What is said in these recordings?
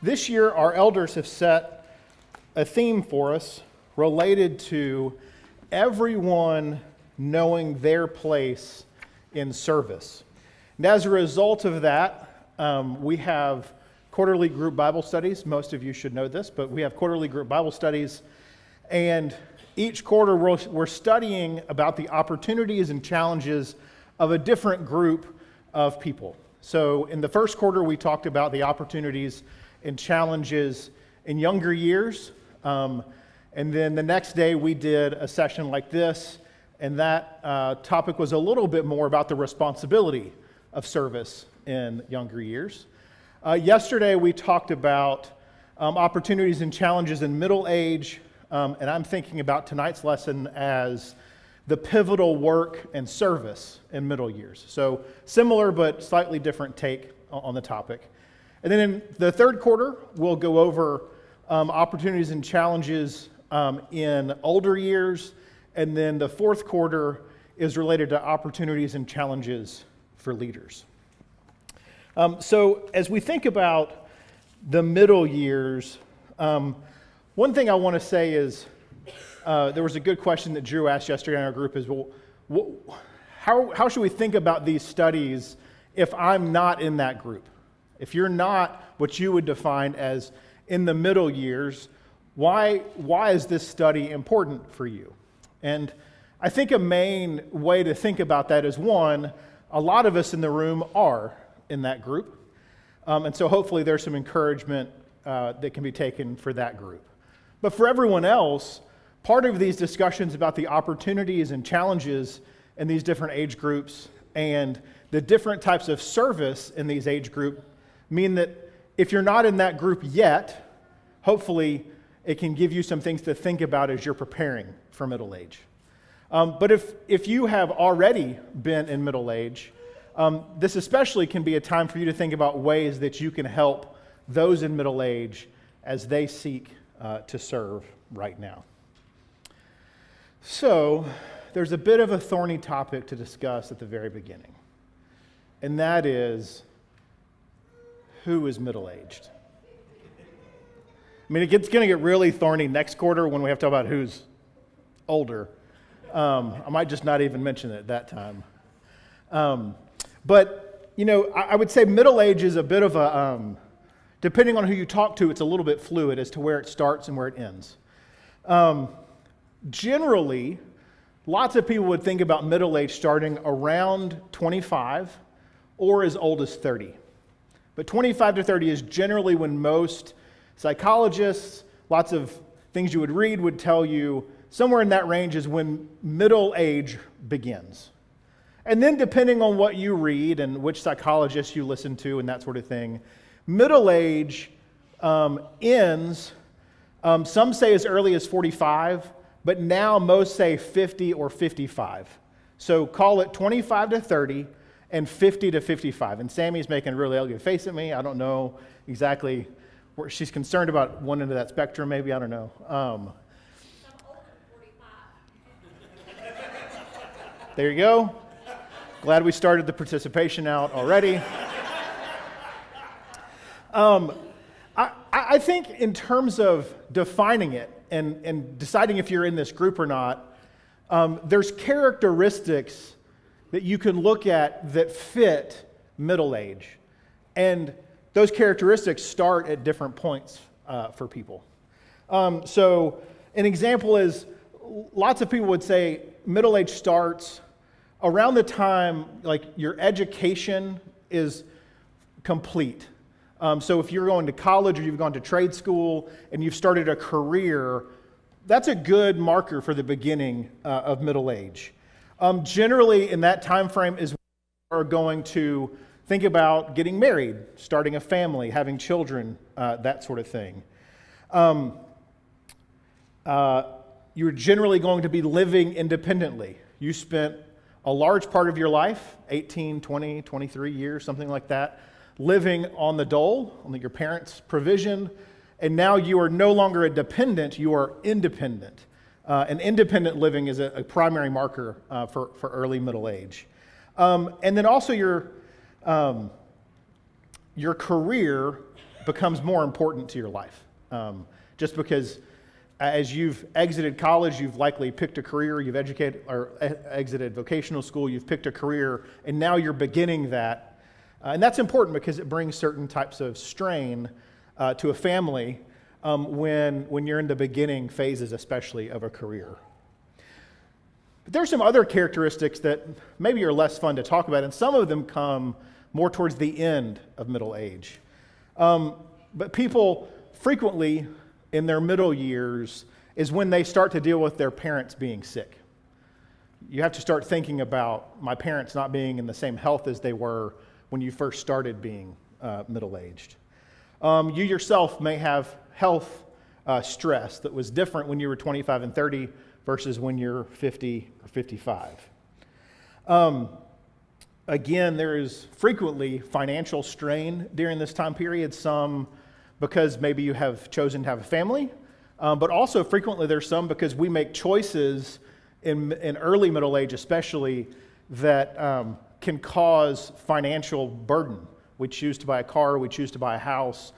This year, our elders have set a theme for us related to everyone knowing their place in service. And as a result of that, we have quarterly group Bible studies. Most of you should know this, but we have quarterly group Bible studies. And each quarter, we're studying about the opportunities and challenges of a different group of people. So in the first quarter, we talked about the opportunities and challenges in younger years. And then the next day, we did a session like this, and that topic was a little bit more about the responsibility of service in younger years. Yesterday, we talked about opportunities and challenges in middle age, and I'm thinking about tonight's lesson as the pivotal work and service in middle years. So similar but slightly different take on the topic. And then in the third quarter, we'll go over opportunities and challenges in older years. And then the fourth quarter is related to opportunities and challenges for leaders. So as we think about the middle years, one thing I want to say is there was a good question that Drew asked yesterday in our group is, well, how should we think about these studies if I'm not in that group? If you're not what you would define as in the middle years, why is this study important for you? And I think a main way to think about that is, one, a lot of us in the room are in that group. And so hopefully there's some encouragement that can be taken for that group. But for everyone else, part of these discussions about the opportunities and challenges in these different age groups and the different types of service in these age groups mean that if you're not in that group yet, hopefully it can give you some things to think about as you're preparing for middle age. But if you have already been in middle age, this especially can be a time for you to think about ways that you can help those in middle age as they seek to serve right now. So there's a bit of a thorny topic to discuss at the very beginning, and that is, who is middle-aged? I mean, it's going to get really thorny next quarter when we have to talk about who's older. I might just not even mention it at that time. But, I would say middle age is a bit of a, depending on who you talk to, it's a little bit fluid as to where it starts and where it ends. Generally, lots of people would think about middle age starting around 25 or as old as 30. But 25 to 30 is generally when most psychologists, lots of things you would read would tell you somewhere in that range is when middle age begins. And then depending on what you read and which psychologists you listen to and that sort of thing, middle age ends, some say as early as 45, but now most say 50 or 55. So call it 25 to 30 and 50 to 55. And Sammy's making a really ugly face at me. I don't know exactly where she's concerned about one end of that spectrum, maybe. I don't know. There you go. Glad we started the participation out already. I think in terms of defining it and deciding if you're in this group or not, there's characteristics that you can look at that fit middle age. And those characteristics start at different points for people. So an example is, lots of people would say middle age starts around the time like your education is complete. So if you're going to college or you've gone to trade school and you've started a career, that's a good marker for the beginning of middle age. Generally, in that time frame is when you are going to think about getting married, starting a family, having children, that sort of thing. You're generally going to be living independently. You spent a large part of your life, 18, 20, 23 years, something like that, living on the dole, on your parents' provision, and now you are no longer a dependent, you are independent. And independent living is a primary marker for early middle age. And then also your career becomes more important to your life. Just because as you've exited college, you've likely picked a career, you've exited vocational school, you've picked a career, and now you're beginning that. And that's important because it brings certain types of strain to a family when you're in the beginning phases, especially of a career. But there's some other characteristics that maybe are less fun to talk about, and some of them come more towards the end of middle age. But people frequently in their middle years is when they start to deal with their parents being sick. You have to start thinking about my parents not being in the same health as they were when you first started being middle-aged. You yourself may have health stress that was different when you were 25 and 30 versus when you're 50 or 55. Again, there is frequently financial strain during this time period, some because maybe you have chosen to have a family, but also frequently there's some because we make choices in early middle age especially that can cause financial burden. We choose to buy a car, we choose to buy a house.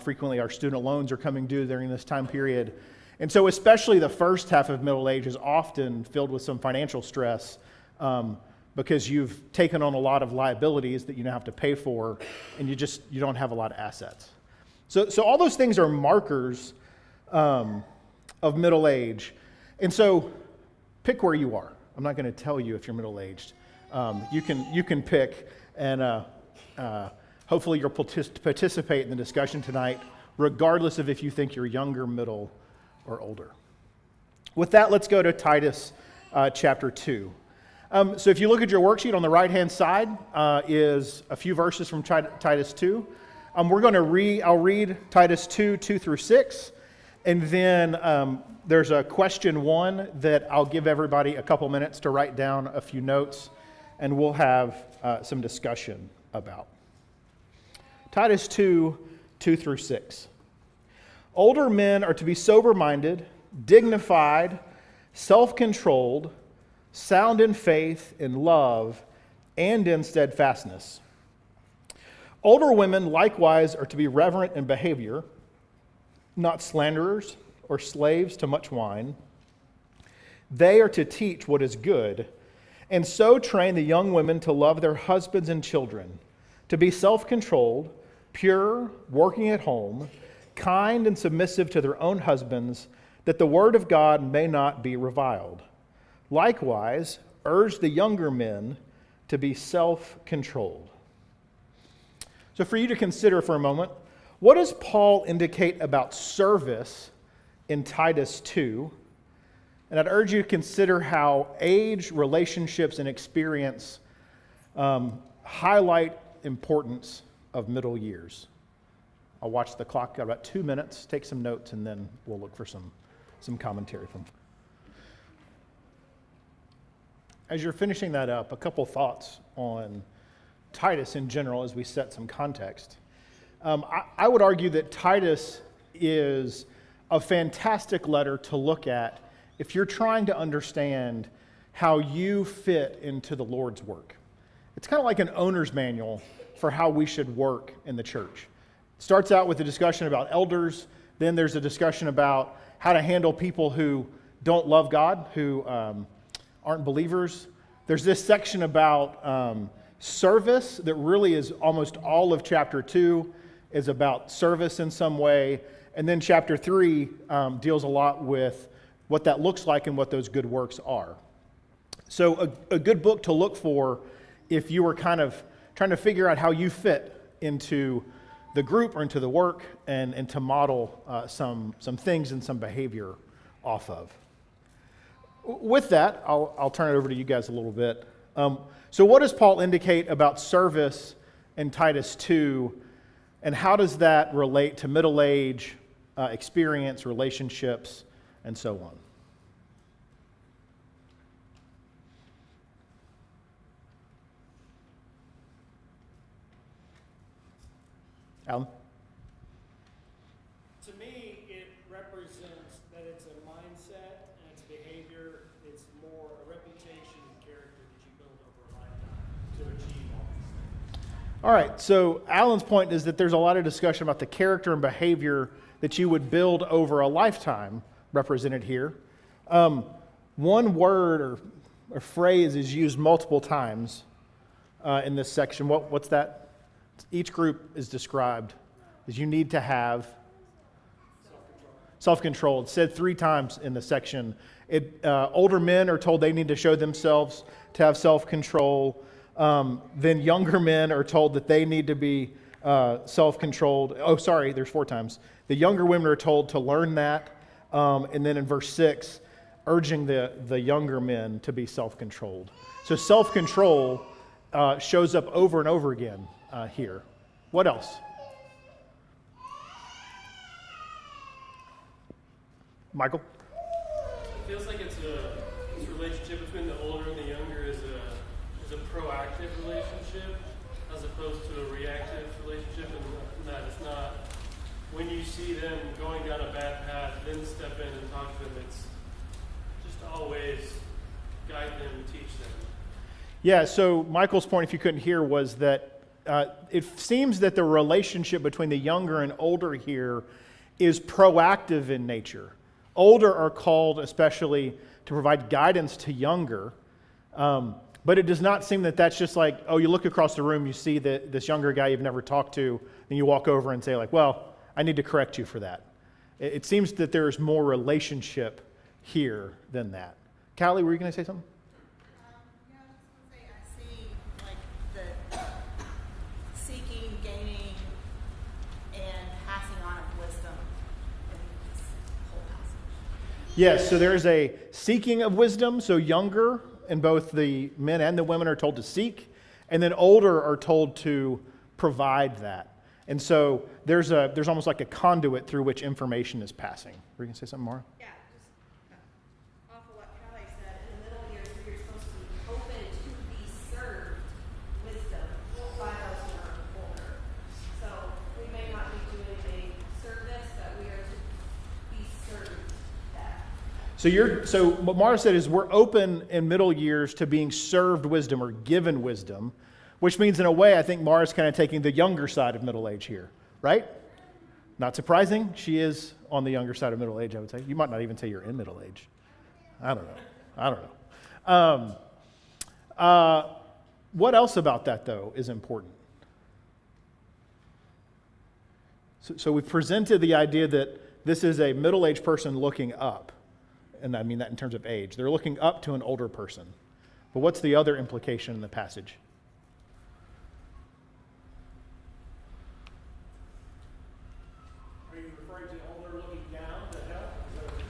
Frequently our student loans are coming due during this time period. And so especially the first half of middle age is often filled with some financial stress because you've taken on a lot of liabilities that you now have to pay for, and you don't have a lot of assets. So all those things are markers of middle age. And so pick where you are. I'm not going to tell you if you're middle-aged. You can pick, and hopefully you'll participate in the discussion tonight, regardless of if you think you're younger, middle, or older. With that, let's go to Titus chapter 2. So if you look at your worksheet on the right-hand side is a few verses from Titus 2. I'll read Titus 2 through 6, and then there's a question 1 that I'll give everybody a couple minutes to write down a few notes, and we'll have some discussion about. Titus 2 through 6. Older men are to be sober-minded, dignified, self-controlled, sound in faith, in love, and in steadfastness. Older women likewise are to be reverent in behavior, not slanderers or slaves to much wine. They are to teach what is good, and so train the young women to love their husbands and children, to be self-controlled, pure, working at home, kind and submissive to their own husbands, that the word of God may not be reviled. Likewise, urge the younger men to be self-controlled. So for you to consider for a moment, what does Paul indicate about service in Titus 2? And I'd urge you to consider how age, relationships, and experience highlight importance of middle years. I'll watch the clock, got about 2 minutes, take some notes, and then we'll look for some commentary from. As you're finishing that up, a couple thoughts on Titus in general as we set some context. I would argue that Titus is a fantastic letter to look at if you're trying to understand how you fit into the Lord's work. It's kind of like an owner's manual for how we should work in the church. It starts out with a discussion about elders, then there's a discussion about how to handle people who don't love God, who aren't believers. There's this section about service that really is almost all of chapter 2 is about service in some way. And then chapter 3 deals a lot with what that looks like and what those good works are. So a good book to look for if you were kind of trying to figure out how you fit into the group or into the work and to model some things and some behavior off of. With that, I'll turn it over to you guys a little bit. So what does Paul indicate about service in Titus 2, and how does that relate to middle age, experience, relationships, and so on? Alan? To me, it represents that it's a mindset and it's behavior. It's more a reputation and character that you build over a lifetime to achieve all these things. All right, so Alan's point is that there's a lot of discussion about the character and behavior that you would build over a lifetime, represented here. One word or phrase is used multiple times in this section. What's that? Each group is described as you need to have self-control. It's said 3 times in the section. Older men are told they need to show themselves to have self-control. Then younger men are told that they need to be self-controlled. Oh, sorry, there's 4 times. The younger women are told to learn that. And then in verse 6, urging the younger men to be self-controlled. So self-control shows up over and over again here. What else? Michael? It feels like this relationship between the older and the younger is a proactive relationship as opposed to a reactive relationship, and that it's not when you see them going down a bad path, then step in and talk to them. It's just always guide them, teach them. Yeah, so Michael's point, if you couldn't hear, was that it seems that the relationship between the younger and older here is proactive in nature. Older are called especially to provide guidance to younger, but it does not seem that that's just like, oh, you look across the room, you see this younger guy you've never talked to, and you walk over and say like, well, I need to correct you for that. It seems that there's more relationship here than that. Callie, were you going to say something? Yeah, I was going to say, I see like the seeking, gaining, and passing on of wisdom in this whole passage. Yes, so there's a seeking of wisdom, so younger, and both the men and the women are told to seek, and then older are told to provide that. And so there's almost like a conduit through which information is passing. Were you going to say something, Mara? Yeah, just off of what Callie said, in the middle years, we are supposed to be open to be served wisdom by those who are older. So we may not be doing a service, but we are to be served that. So what Mara said is we're open in middle years to being served wisdom or given wisdom, which means in a way I think Mara's kind of taking the younger side of middle age here, right? Not surprising. She is on the younger side of middle age, I would say. You might not even say you're in middle age. I don't know. What else about that, though, is important? So we've presented the idea that this is a middle-aged person looking up. And I mean that in terms of age. They're looking up to an older person. But what's the other implication in the passage? Are you referring to older looking down to help? Is that what you're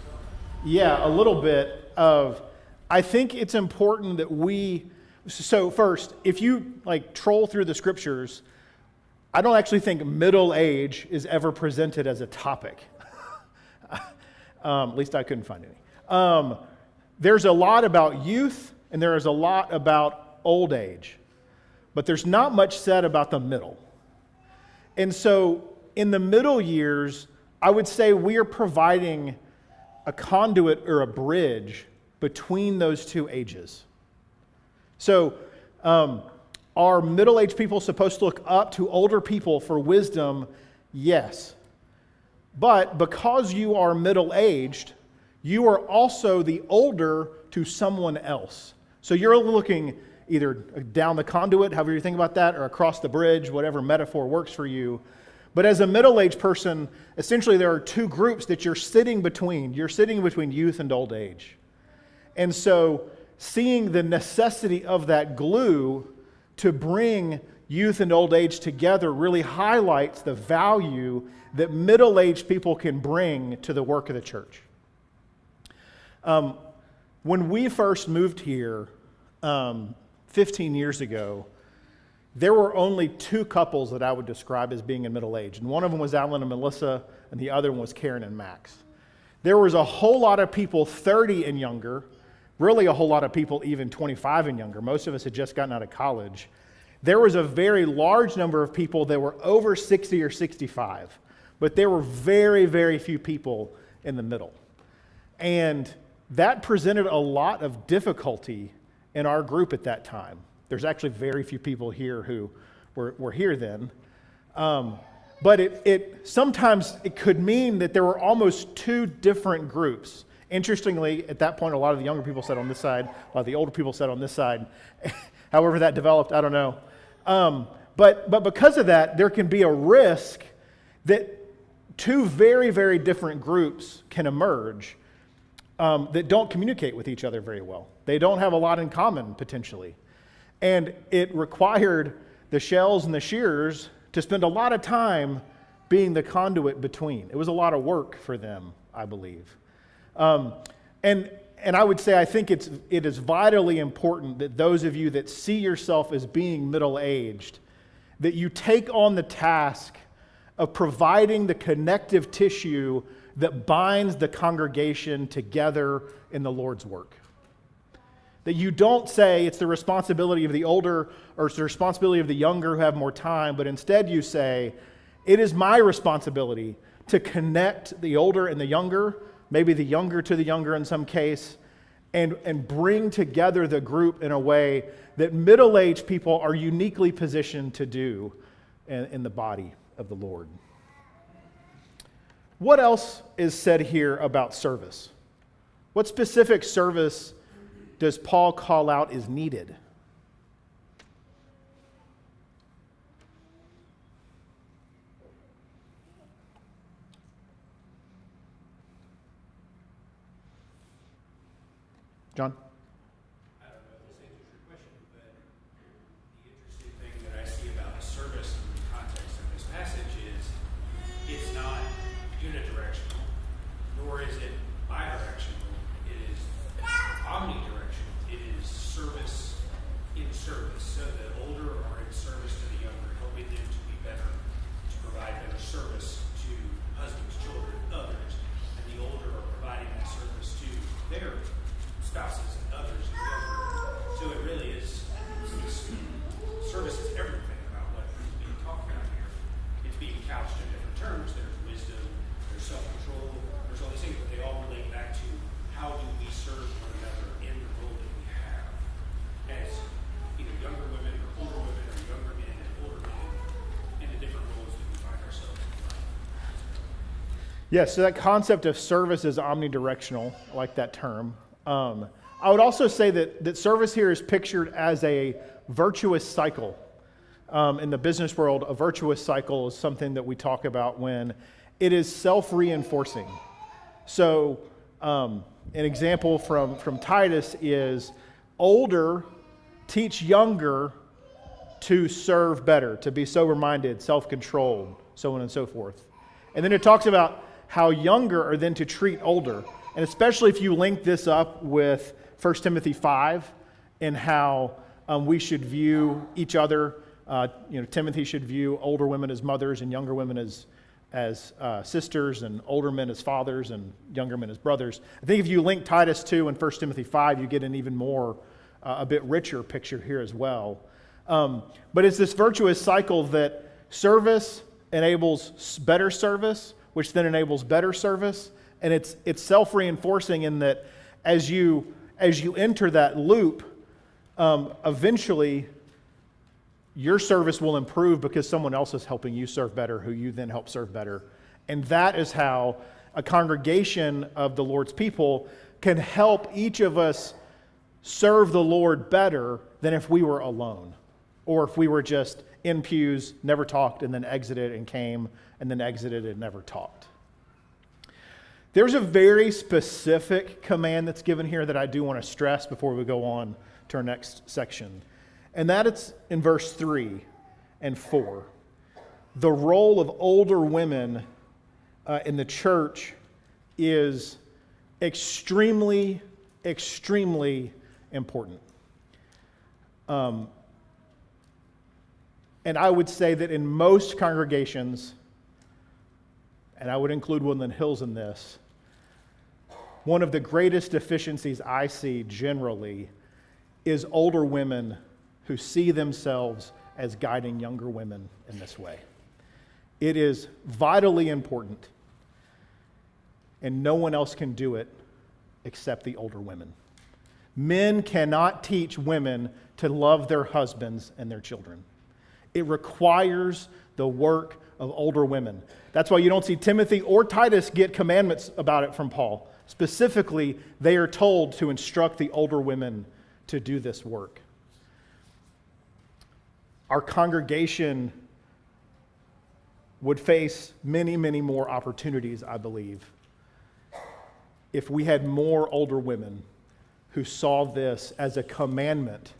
saying? Yeah, a little bit of, I think it's important that so first, if you like troll through the scriptures, I don't actually think middle age is ever presented as a topic. At least I couldn't find any. There's a lot about youth and there is a lot about old age, but there's not much said about the middle. And so in the middle years, I would say we are providing a conduit or a bridge between those two ages. So are middle-aged people supposed to look up to older people for wisdom? Yes. But because you are middle-aged, you are also the older to someone else. So you're looking either down the conduit, however you think about that, or across the bridge, whatever metaphor works for you. But as a middle-aged person, essentially there are 2 groups that you're sitting between. You're sitting between youth and old age. And so seeing the necessity of that glue to bring youth and old age together really highlights the value that middle-aged people can bring to the work of the church. When we first moved here 15 years ago, there were only 2 couples that I would describe as being in middle age. And one of them was Alan and Melissa, and the other one was Karen and Max. There was a whole lot of people 30 and younger, really a whole lot of people even 25 and younger. Most of us had just gotten out of college. There was a very large number of people that were over 60 or 65, but there were very, very few people in the middle. And that presented a lot of difficulty in our group at that time. There's actually very few people here who were here then. But sometimes it could mean that there were almost two different groups. Interestingly, at that point, a lot of the younger people sat on this side, a lot of the older people sat on this side. However that developed, I don't know. But because of that, there can be a risk that two very, very different groups can emerge that don't communicate with each other very well. They don't have a lot in common, potentially. And it required the Shells and the Shearers to spend a lot of time being the conduit between. It was a lot of work for them, I believe. And I would say I think it is vitally important that those of you that see yourself as being middle-aged, that you take on the task of providing the connective tissue that binds the congregation together in the Lord's work. That you don't say it's the responsibility of the older or it's the responsibility of the younger who have more time, but instead you say, it is my responsibility to connect the older and the younger, maybe the younger to the younger in some case, and bring together the group in a way that middle-aged people are uniquely positioned to do in the body of the Lord. What else is said here about service? What specific service does Paul call out is needed? John? I don't know if this answers your question, but the interesting thing that I see about service in the context of this passage is it's not unidirectional, nor is it bidirectional. It is omnidirectional. It is service in service. So the older are in service to the younger, helping them to be better, to provide better service to husbands, children, others. And the older are providing that service to their spouses and others and younger. So it really is, service is everything about what is being talked about here. It's being couched in different terms. There's wisdom, there's self-control, there's all these things, but they all relate back to how do we serve one another in the role that we have as either younger women or older women or younger men and older men in the different roles that we find ourselves in life. Yes, so that concept of service is omnidirectional. I like that term. I would also say that service here is pictured as a virtuous cycle. In the business world, a virtuous cycle is something that we talk about when it is self-reinforcing. So an example from Titus is older teach younger to serve better, to be sober-minded, self-controlled, so on and so forth. And then it talks about how younger are then to treat older. And especially if you link this up with 1 Timothy 5 and how we should view each other. Timothy should view older women as mothers and younger women as sisters, and older men as fathers and younger men as brothers. I think if you link Titus 2 and 1 Timothy 5, you get an even more, a bit richer picture here as well. But it's this virtuous cycle that service enables better service, which then enables better service. And it's self-reinforcing in that as you enter that loop, eventually your service will improve because someone else is helping you serve better, who you then help serve better. And that is how a congregation of the Lord's people can help each of us serve the Lord better than if we were alone, or if we were just in pews, never talked, and then exited and came, and then exited and never talked. There's a very specific command that's given here that I do want to stress before we go on to our next section. And that it's in verse 3 and 4. The role of older women in the church is extremely, extremely important. And I would say that in most congregations, and I would include Woodland Hills in this, one of the greatest deficiencies I see generally is older women who see themselves as guiding younger women in this way. It is vitally important, and no one else can do it except the older women. Men cannot teach women to love their husbands and their children. It requires the work of older women. That's why you don't see Timothy or Titus get commandments about it from Paul. Specifically, they are told to instruct the older women to do this work. Our congregation would face many, many more opportunities, I believe, if we had more older women who saw this as a commandment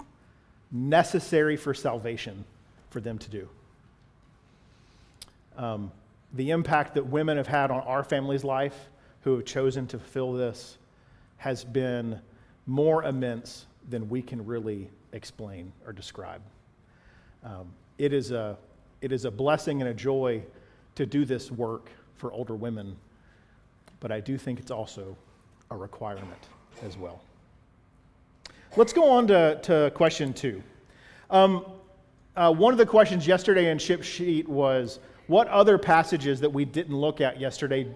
necessary for salvation for them to do. The impact that women have had on our family's life who have chosen to fulfill this has been more immense than we can really explain or describe. It is a blessing and a joy to do this work for older women, but I do think it's also a requirement as well. Let's go on to question 2. One of the questions yesterday in Chip's sheet was, what other passages that we didn't look at yesterday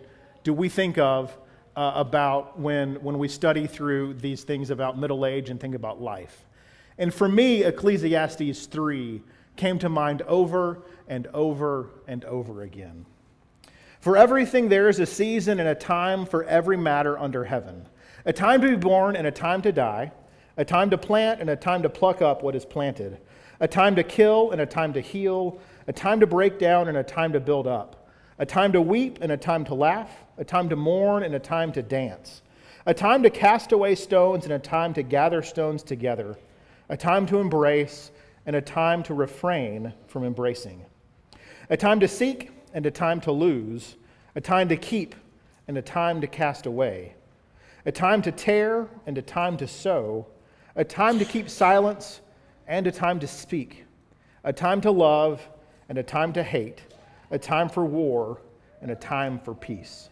do we think of about when we study through these things about middle age and think about life? And for me, Ecclesiastes 3 came to mind over and over and over again. For everything there is a season and a time for every matter under heaven, a time to be born and a time to die, a time to plant and a time to pluck up what is planted, a time to kill and a time to heal, a time to break down and a time to build up, a time to weep and a time to laugh, a time to mourn and a time to dance, a time to cast away stones and a time to gather stones together, a time to embrace and a time to refrain from embracing, a time to seek and a time to lose, a time to keep and a time to cast away, a time to tear and a time to sow, a time to keep silence and a time to speak, a time to love and a time to hate, a time for war and a time for peace.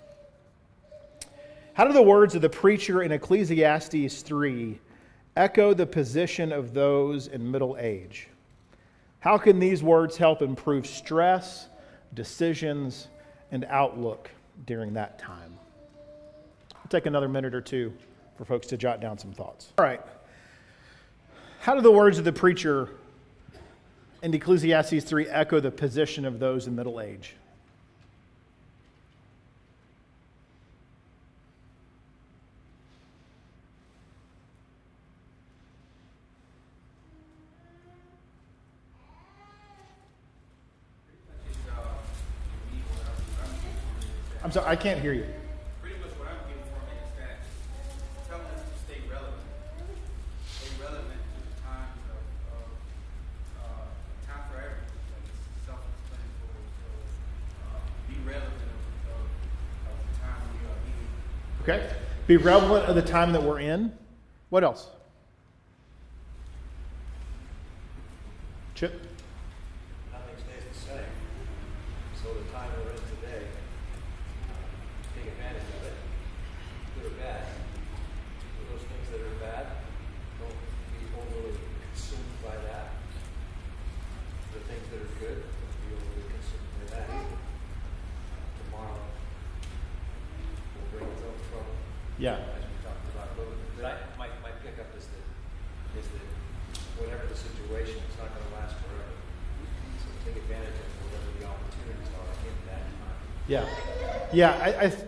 How do the words of the preacher in Ecclesiastes 3 echo the position of those in middle age? How can these words help improve stress, decisions, and outlook during that time? We'll take another minute or two for folks to jot down some thoughts. All right. How do the words of the preacher in Ecclesiastes 3 echo the position of those in middle age? I'm sorry, I can't hear you. Pretty much what I'm getting from it is that telling us to stay relevant to the times of time for everything. Like it's self-explanatory. So be relevant of the time we are in. Okay. Be relevant of the time that we're in. What else? Chip? Nothing stays the same. So the time we're in today, take advantage of it, good or bad. For those things that are bad, don't be overly consumed by that. The things that are good, don't be overly consumed by that either. Tomorrow will bring its own trouble. Yeah. As we talked about a little bit. But my pickup is that whatever the situation, it's not going to last forever. So take advantage of whatever the opportunities are in that time. Yeah.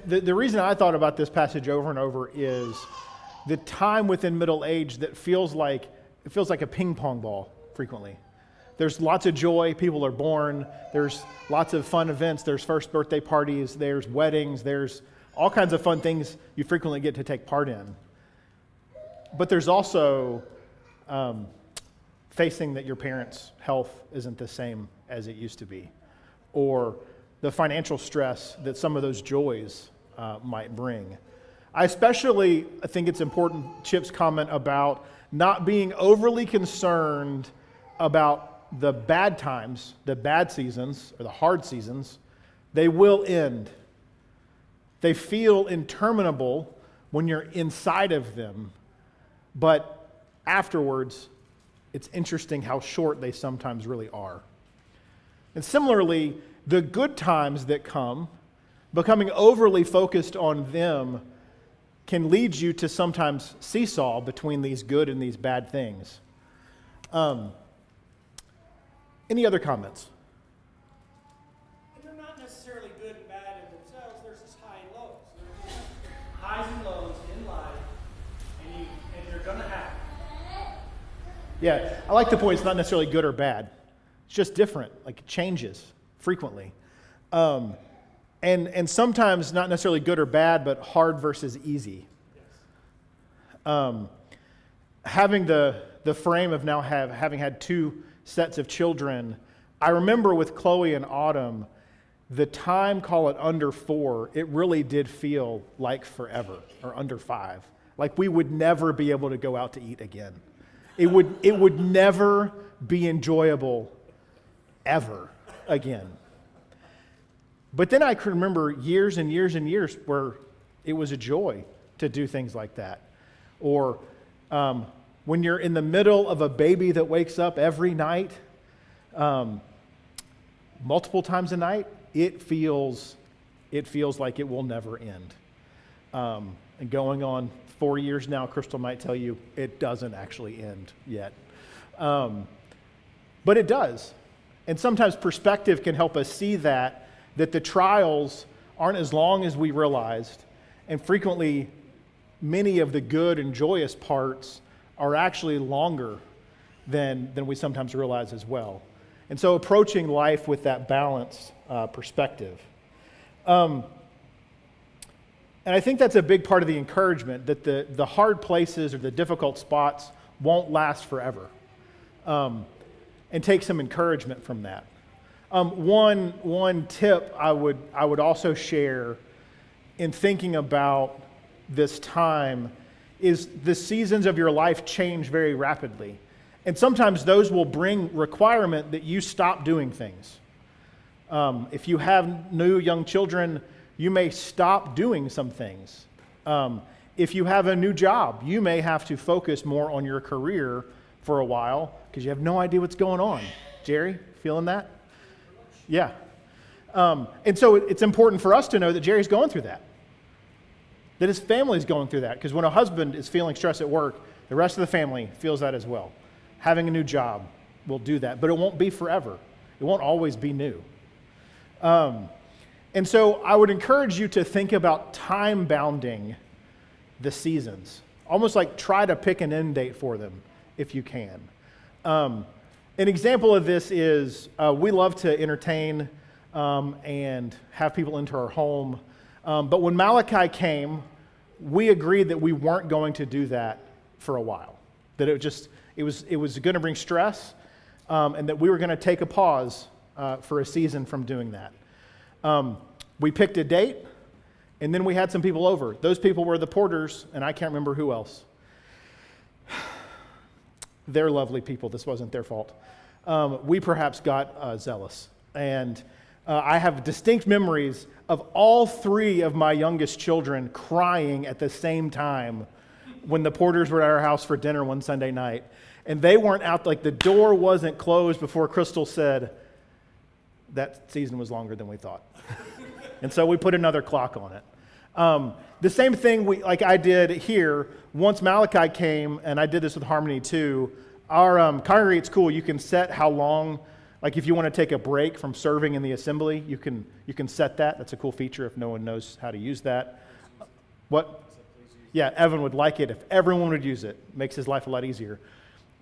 The reason I thought about this passage over and over is the time within middle age that feels like a ping pong ball frequently. There's lots of joy. People are born. There's lots of fun events. There's first birthday parties. There's weddings. There's all kinds of fun things you frequently get to take part in. But there's also facing that your parents' health isn't the same as it used to be, or the financial stress that some of those joys might bring. I especially think it's important, Chip's comment about not being overly concerned about the bad times, the bad seasons, or the hard seasons. They will end. They feel interminable when you're inside of them, but afterwards, it's interesting how short they sometimes really are. And similarly, the good times that come, becoming overly focused on them can lead you to sometimes seesaw between these good and these bad things. Any other comments? And they're not necessarily good and bad in themselves. There's just high and lows. There's highs and lows in life, and they're going to happen. Yeah, I like the point. It's not necessarily good or bad. It's just different. Like, it changes frequently. And sometimes not necessarily good or bad, but hard versus easy. Having the frame of now having had 2 sets of children, I remember with Chloe and Autumn, the time, call it under 4, it really did feel like forever, or under 5. Like we would never be able to go out to eat again. It would never be enjoyable ever again. But then I can remember years and years and years where it was a joy to do things like that. Or when you're in the middle of a baby that wakes up every night, multiple times a night, it feels like it will never end. And going on 4 years now, Crystal might tell you it doesn't actually end yet. But it does. And sometimes perspective can help us see that the trials aren't as long as we realized, and frequently many of the good and joyous parts are actually longer than we sometimes realize as well. And so approaching life with that balanced perspective. And I think that's a big part of the encouragement, that the hard places or the difficult spots won't last forever. And take some encouragement from that. One tip I would also share in thinking about this time is the seasons of your life change very rapidly. And sometimes those will bring requirement that you stop doing things. If you have new young children, you may stop doing some things. If you have a new job, you may have to focus more on your career for a while because you have no idea what's going on. Jerry, feeling that? Yeah. And so it's important for us to know that Jerry's going through that his family's going through that. Because when a husband is feeling stress at work, the rest of the family feels that as well. Having a new job will do that, but it won't be forever. It won't always be new. And so I would encourage you to think about time bounding the seasons. Almost like try to pick an end date for them if you can. An example of this is we love to entertain and have people into our home. But when Malachi came, we agreed that we weren't going to do that for a while. That it was going to bring stress, and that we were going to take a pause for a season from doing that. We picked a date, and then we had some people over. Those people were the Porters, and I can't remember who else. They're lovely people. This wasn't their fault. We perhaps got zealous. And I have distinct memories of all 3 of my youngest children crying at the same time when the Porters were at our house for dinner one Sunday night. And they weren't out, like the door wasn't closed before Crystal said, that season was longer than we thought. And so we put another clock on it. The same thing like I did here, once Malachi came, and I did this with Harmony too, our congregate school, you can set how long, like if you want to take a break from serving in the assembly, you can set that. That's a cool feature if no one knows how to use that. What? Yeah, Evan would like it if everyone would use it. Makes his life a lot easier.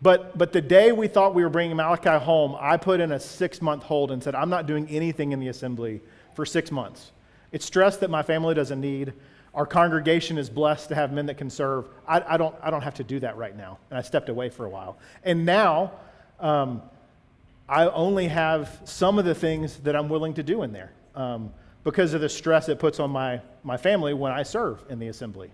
But the day we thought we were bringing Malachi home, I put in a 6-month hold and said, I'm not doing anything in the assembly for 6 months. It's stress that my family doesn't need. Our congregation is blessed to have men that can serve. I don't have to do that right now. And I stepped away for a while. And now I only have some of the things that I'm willing to do in there because of the stress it puts on my family when I serve in the assembly.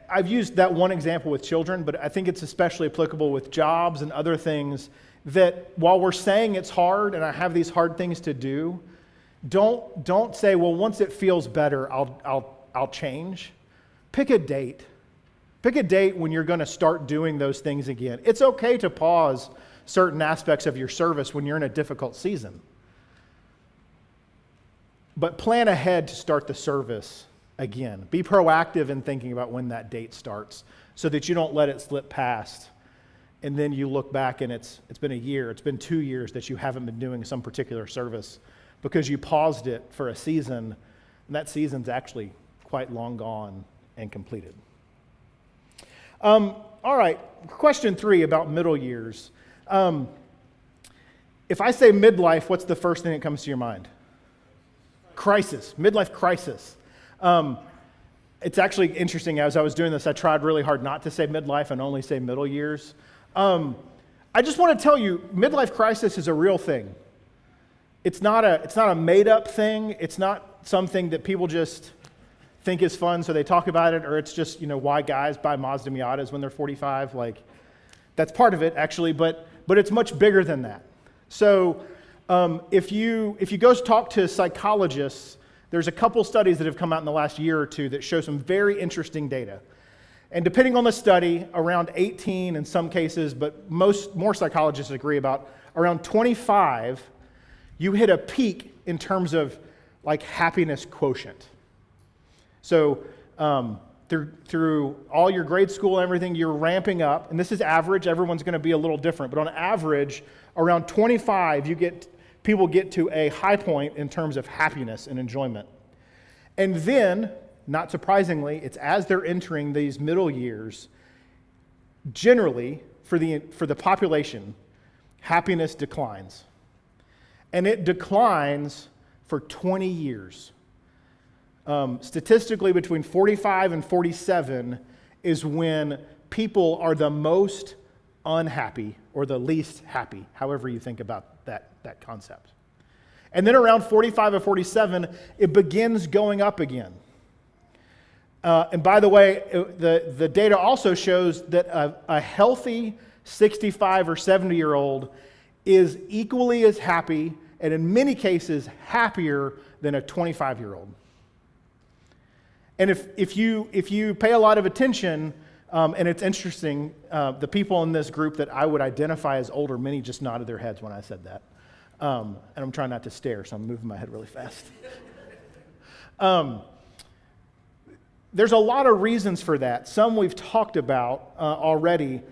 I've used that one example with children, but I think it's especially applicable with jobs and other things that while we're saying it's hard and I have these hard things to do, don't say, well, once it feels better, I'll change. Pick a date. Pick a date when you're going to start doing those things again. It's okay to pause certain aspects of your service when you're in a difficult season. But plan ahead to start the service again. Be proactive in thinking about when that date starts so that you don't let it slip past and then you look back and it's been a year, it's been 2 years that you haven't been doing some particular service because you paused it for a season, and that season's actually quite long gone and completed. All right, question 3 about middle years. If I say midlife, what's the first thing that comes to your mind? Crisis, midlife crisis. It's actually interesting, as I was doing this, I tried really hard not to say midlife and only say middle years. I just want to tell you, midlife crisis is a real thing. It's not a made-up thing. It's not something that people just think is fun, so they talk about it, or it's just, why guys buy Mazda Miatas when they're 45. Like, that's part of it, actually, but it's much bigger than that. So if you go talk to psychologists, there's a couple studies that have come out in the last year or two that show some very interesting data. And depending on the study, around 18 in some cases, but more psychologists agree about around 25, you hit a peak in terms of like happiness quotient. So through all your grade school and everything, you're ramping up, and this is average. Everyone's going to be a little different, but on average, around 25, people get to a high point in terms of happiness and enjoyment. And then, not surprisingly, it's as they're entering these middle years, generally, for the population, happiness declines. And it declines for 20 years. Statistically, between 45 and 47 is when people are the most unhappy or the least happy, however you think about that concept. And then around 45 or 47, it begins going up again. And by the way, the data also shows that a healthy 65 or 70-year-old is equally as happy, and in many cases happier than a 25-year-old. And if you pay a lot of attention, and it's interesting, the people in this group that I would identify as older, many just nodded their heads when I said that. And I'm trying not to stare, so I'm moving my head really fast. There's a lot of reasons for that. Some we've talked about already,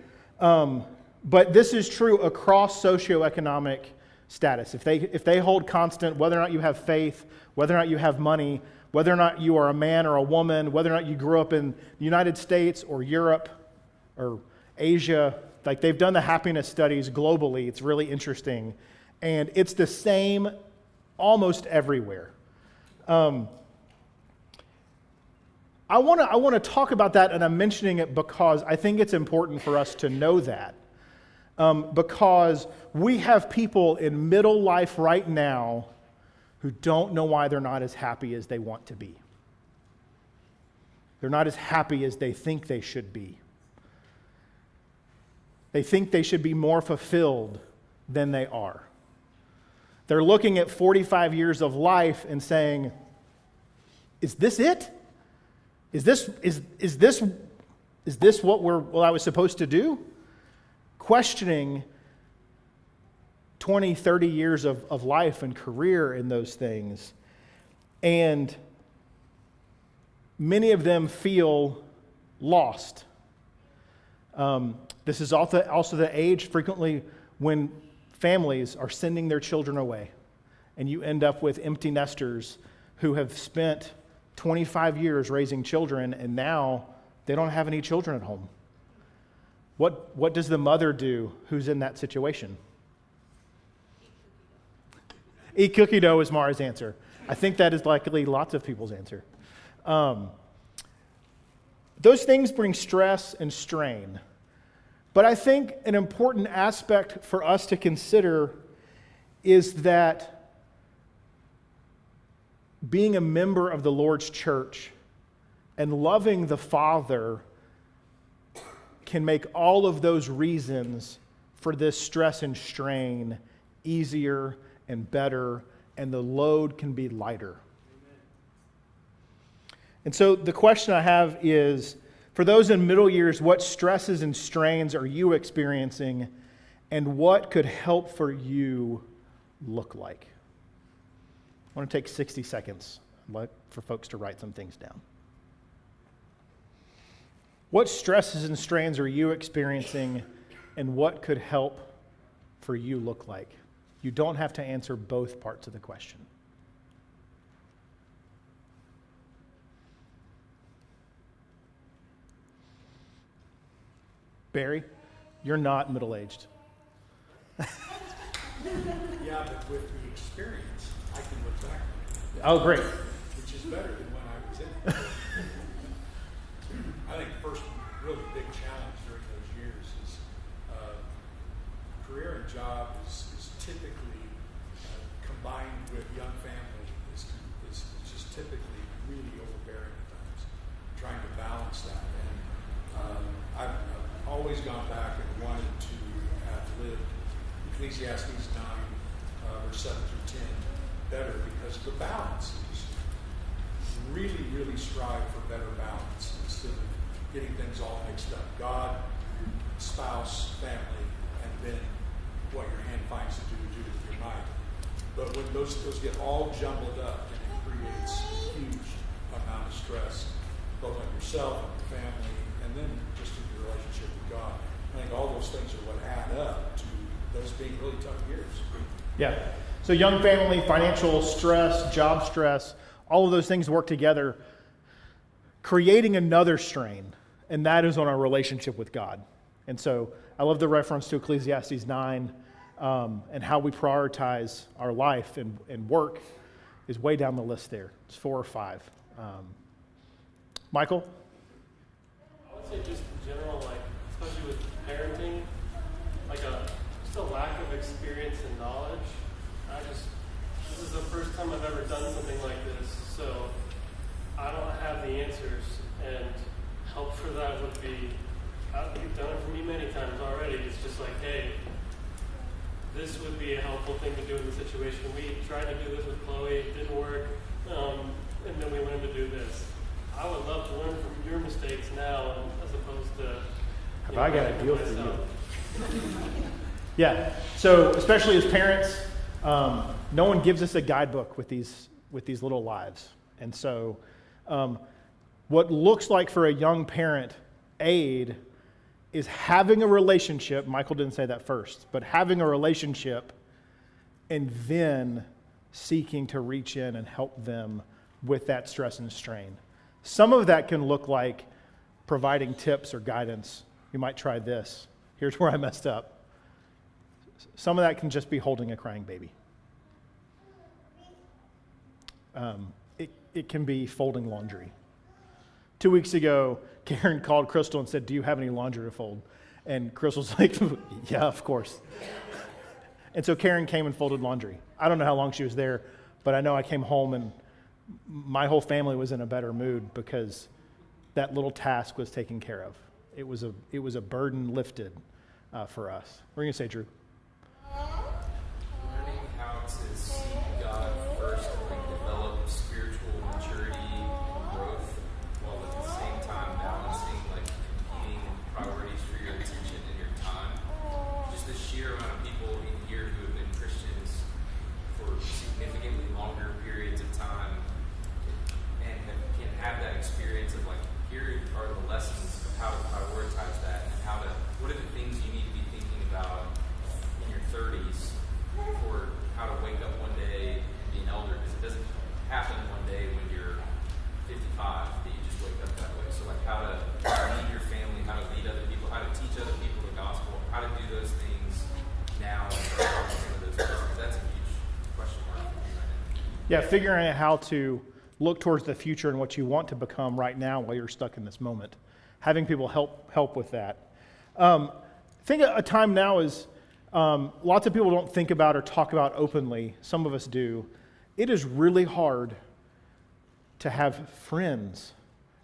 but this is true across socioeconomic status. If they hold constant, whether or not you have faith, whether or not you have money, whether or not you are a man or a woman, whether or not you grew up in the United States or Europe or Asia, like they've done the happiness studies globally. It's really interesting. And it's the same almost everywhere. I want to talk about that, and I'm mentioning it because I think it's important for us to know that. Because we have people in middle life right now who don't know why they're not as happy as they want to be. They're not as happy as they think they should be. They think they should be more fulfilled than they are. They're looking at 45 years of life and saying, is this it? Is this what I was supposed to do? Questioning 20, 30 years of life and career in those things. And many of them feel lost. This is also the age frequently when families are sending their children away. And you end up with empty nesters who have spent 25 years raising children, and now they don't have any children at home. What does the mother do who's in that situation? Eat cookie dough is Mara's answer. I think that is likely lots of people's answer. Those things bring stress and strain. But I think an important aspect for us to consider is that being a member of the Lord's church and loving the Father can make all of those reasons for this stress and strain easier and better, and the load can be lighter. And so the question I have is, for those in middle years, what stresses and strains are you experiencing, and what could help for you look like? I want to take 60 seconds for folks to write some things down. What stresses and strains are you experiencing, and what could help for you look like? You don't have to answer both parts of the question. Barry, you're not middle-aged. Yeah, but with the experience, I can look back on it, Oh, great. which is better than when I was in it. I think the first really big challenge during those years is career and job is typically combined with young family is just typically really overbearing at times. Trying to balance that, and I've always gone back and wanted to have lived Ecclesiastes 9, verse 7 through 10 better because of the balance. Really, really strive for better balance instead of getting things all mixed up. God, spouse, family, and then what your hand finds to do it with your mind. But when those get all jumbled up, and it creates a huge amount of stress, both on yourself and your family, and then just in your relationship with God. I think all those things are what add up to those being really tough years. Yeah. So young family, financial stress, job stress, all of those things work together, creating another strain, and that is on our relationship with God. And so I love the reference to Ecclesiastes 9 and how we prioritize our life and work is way down the list there. It's 4 or 5. Michael? I would say just in general, like, especially with parenting, like just a lack of experience and knowledge. This is the first time I've ever done something like this, so I don't have the answers, and help for that would be, you've done it for me many times already. It's just like, hey, this would be a helpful thing to do in the situation. We tried to do this with Chloe, it didn't work, and then we learned to do this. I would love to learn from your mistakes now as opposed to. Have I got a deal for you? Yeah. So especially as parents, no one gives us a guidebook with these little lives, and so what looks like for a young parent aid is having a relationship. Michael didn't say that first, but having a relationship, and then seeking to reach in and help them with that stress and strain. Some of that can look like providing tips or guidance. You might try this. Here's where I messed up. Some of that can just be holding a crying baby. It can be folding laundry. 2 weeks ago, Karen called Crystal and said, "Do you have any laundry to fold?" And Crystal's like, "Yeah, of course." And so Karen came and folded laundry. I don't know how long she was there, but I know I came home and my whole family was in a better mood because that little task was taken care of. It was a burden lifted for us. What are you going to say, Drew? Learning how to seek God first and develop spiritual maturity and growth while at the same time balancing competing priorities for your attention and your time. Just the sheer amount of people in here who have been Christians for significantly longer periods of time and can have that experience of here are the lessons of how to prioritize that and what are the things you need to be thinking about in your 30s for how to wake up one day and be an elder, because it doesn't happen one day when you're 55 that you just wake up that way. So how to lead your family, how to lead other people, how to teach other people the gospel, how to do those things now and start some of those things. That's a huge question mark for me right now. Yeah, figuring out how to look towards the future and what you want to become right now while you're stuck in this moment. Having people help with that. I think a time now is, lots of people don't think about or talk about openly. Some of us do. It is really hard to have friends.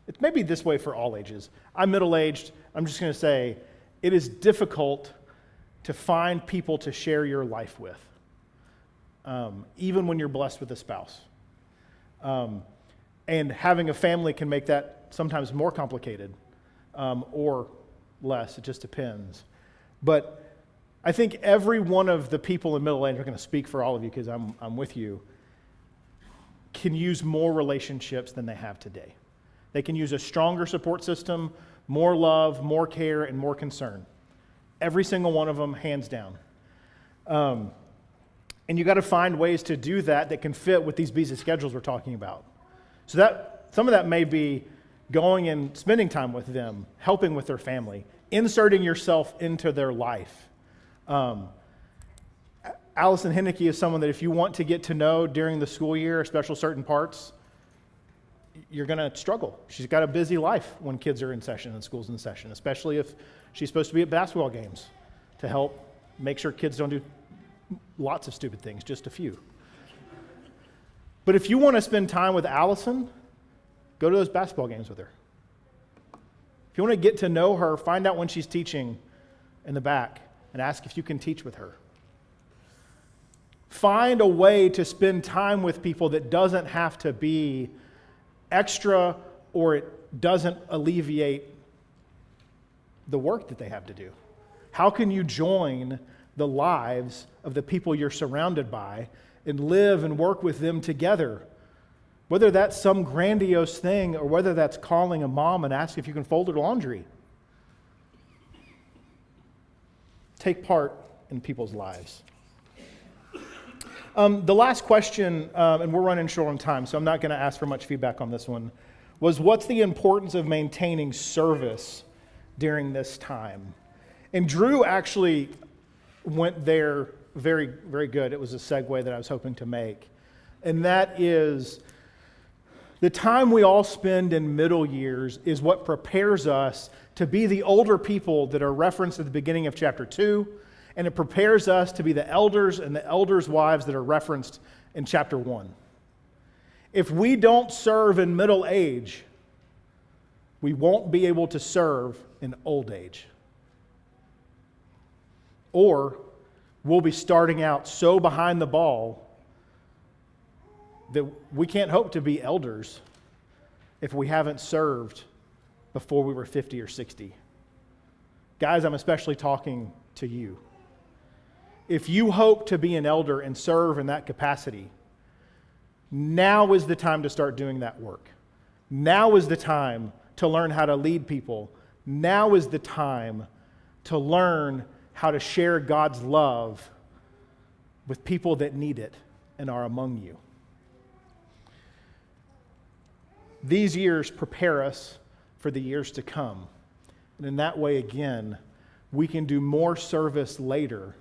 It may be this way for all ages. I'm middle-aged. I'm just going to say it is difficult to find people to share your life with, even when you're blessed with a spouse. And having a family can make that sometimes more complicated or less. It just depends. But I think every one of the people in middle age, I'm going to speak for all of you because I'm with you, can use more relationships than they have today. They can use a stronger support system, more love, more care, and more concern. Every single one of them, hands down. And you got to find ways to do that can fit with these busy schedules we're talking about. So that some of that may be going and spending time with them, helping with their family, inserting yourself into their life. Allison Henneke is someone that if you want to get to know during the school year, especially certain parts, you're going to struggle. She's got a busy life when kids are in session and school's in session, especially if she's supposed to be at basketball games to help make sure kids don't do lots of stupid things, just a few. But if you want to spend time with Allison, go to those basketball games with her. If you want to get to know her, find out when she's teaching in the back and ask if you can teach with her. Find a way to spend time with people that doesn't have to be extra or it doesn't alleviate the work that they have to do. How can you join the lives of the people you're surrounded by and live and work with them together? Whether that's some grandiose thing or whether that's calling a mom and asking if you can fold her laundry. Take part in people's lives. The last question, and we're running short on time, so I'm not going to ask for much feedback on this one, was what's the importance of maintaining service during this time? And Drew actually went there very, very good. It was a segue that I was hoping to make. And that is the time we all spend in middle years is what prepares us to be the older people that are referenced at the beginning of chapter 2. And it prepares us to be the elders and the elders' wives that are referenced in chapter 1. If we don't serve in middle age, we won't be able to serve in old age. Or we'll be starting out so behind the ball that we can't hope to be elders if we haven't served before we were 50 or 60. Guys, I'm especially talking to you. If you hope to be an elder and serve in that capacity, now is the time to start doing that work. Now is the time to learn how to lead people. Now is the time to learn how to share God's love with people that need it and are among you. These years prepare us for the years to come. And in that way, again, we can do more service later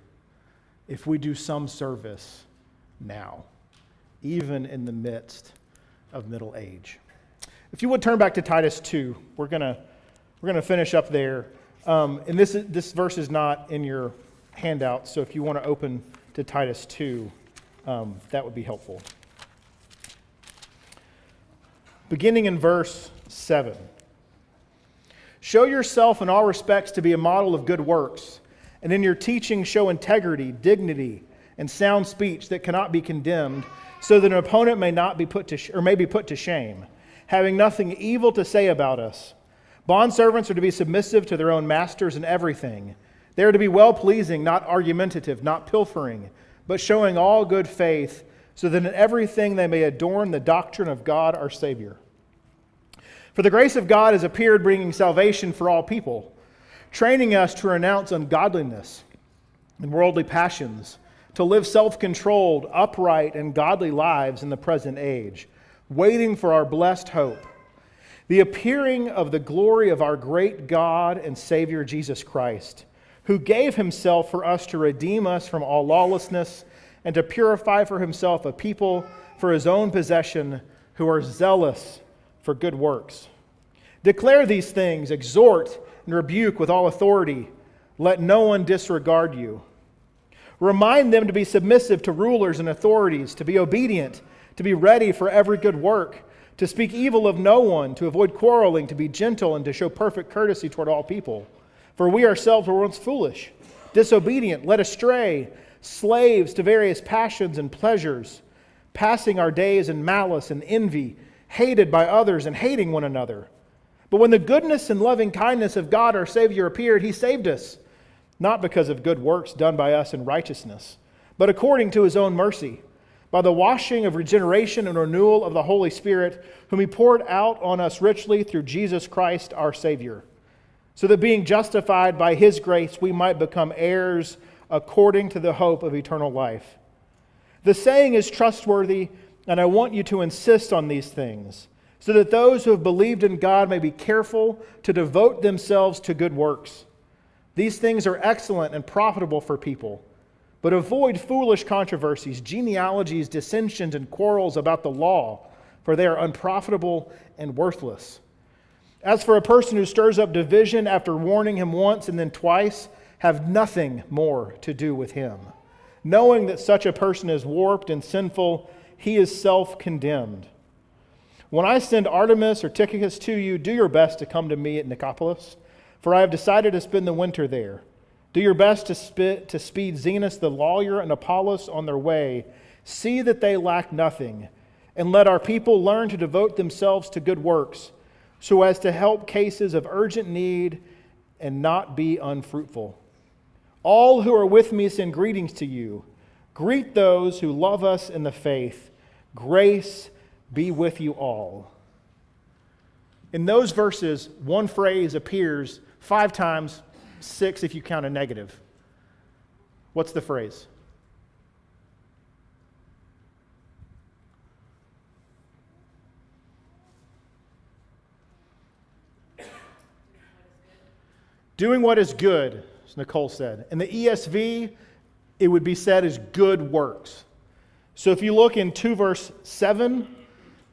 if we do some service now, even in the midst of middle age. If you would turn back to Titus 2, we're gonna finish up there. And this verse is not in your handout, so if you want to open to Titus 2, that would be helpful. Beginning in verse 7. Show yourself in all respects to be a model of good works, and in your teaching show integrity, dignity, and sound speech that cannot be condemned, so that an opponent may not be put to shame, having nothing evil to say about us. Bondservants are to be submissive to their own masters in everything. They are to be well-pleasing, not argumentative, not pilfering, but showing all good faith, so that in everything they may adorn the doctrine of God our Savior. For the grace of God has appeared, bringing salvation for all people, training us to renounce ungodliness and worldly passions, to live self-controlled, upright, and godly lives in the present age, waiting for our blessed hope, the appearing of the glory of our great God and Savior Jesus Christ, who gave himself for us to redeem us from all lawlessness and to purify for himself a people for his own possession who are zealous for good works. Declare these things, exhort and rebuke with all authority. Let no one disregard you. Remind them to be submissive to rulers and authorities, to be obedient, to be ready for every good work, to speak evil of no one, to avoid quarreling, to be gentle, and to show perfect courtesy toward all people. For we ourselves were once foolish, disobedient, led astray, slaves to various passions and pleasures, passing our days in malice and envy, hated by others and hating one another. But when the goodness and loving kindness of God our Savior appeared, he saved us, not because of good works done by us in righteousness, but according to his own mercy, by the washing of regeneration and renewal of the Holy Spirit, whom he poured out on us richly through Jesus Christ our Savior, so that being justified by his grace, we might become heirs according to the hope of eternal life. The saying is trustworthy, and I want you to insist on these things, so that those who have believed in God may be careful to devote themselves to good works. These things are excellent and profitable for people, but avoid foolish controversies, genealogies, dissensions, and quarrels about the law, for they are unprofitable and worthless. As for a person who stirs up division after warning him once and then twice, have nothing more to do with him. Knowing that such a person is warped and sinful, he is self-condemned. When I send Artemis or Tychicus to you, do your best to come to me at Nicopolis, for I have decided to spend the winter there. Do your best to speed Zenas the lawyer and Apollos on their way. See that they lack nothing, and let our people learn to devote themselves to good works, so as to help cases of urgent need and not be unfruitful. All who are with me send greetings to you. Greet those who love us in the faith. Grace be with you all. In those verses, one phrase appears 5 times, 6 if you count a negative. What's the phrase? Doing what is good, as Nicole said. In the ESV, it would be said as good works. So if you look in 2 verse 7,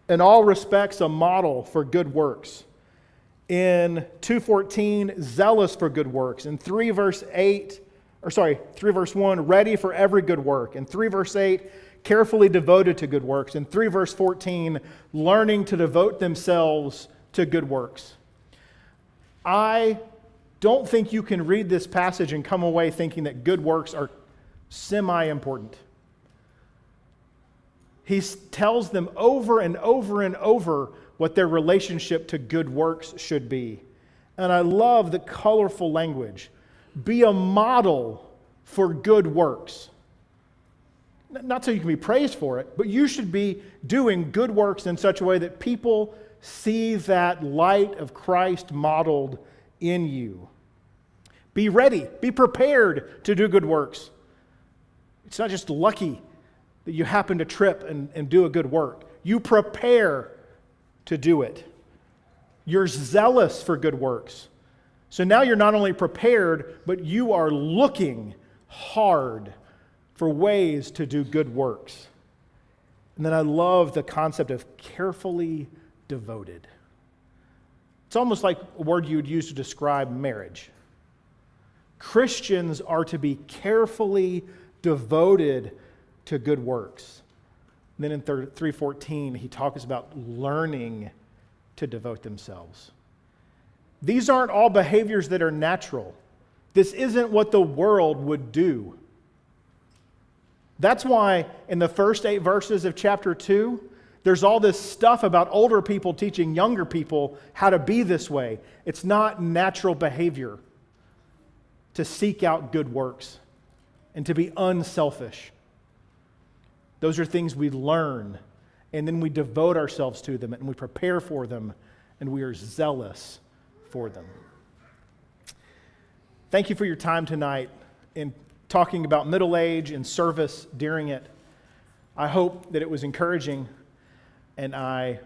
in all respects a model for good works. In 2:14, zealous for good works. In 3 verse 1, ready for every good work. In 3 verse 8, carefully devoted to good works. In 3 verse 14, learning to devote themselves to good works. I don't think you can read this passage and come away thinking that good works are semi-important. He tells them over and over and over what their relationship to good works should be. And I love the colorful language. Be a model for good works. Not so you can be praised for it, but you should be doing good works in such a way that people see that light of Christ modeled in you. Be ready, be prepared to do good works. It's not just lucky that you happen to trip and do a good work. You prepare to do it. You're zealous for good works. So now you're not only prepared, but you are looking hard for ways to do good works. And then I love the concept of carefully devoted. It's almost like a word you would use to describe marriage. Christians are to be carefully devoted to good works. And then in 3:14, he talks about learning to devote themselves. These aren't all behaviors that are natural. This isn't what the world would do. That's why in the first 8 verses of chapter 2, there's all this stuff about older people teaching younger people how to be this way. It's not natural behavior to seek out good works and to be unselfish. Those are things we learn, and then we devote ourselves to them, and we prepare for them, and we are zealous for them. Thank you for your time tonight in talking about middle age and service during it. I hope that it was encouraging, and I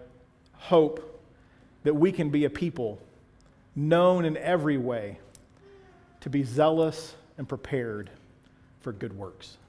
hope that we can be a people known in every way to be zealous and prepared for good works.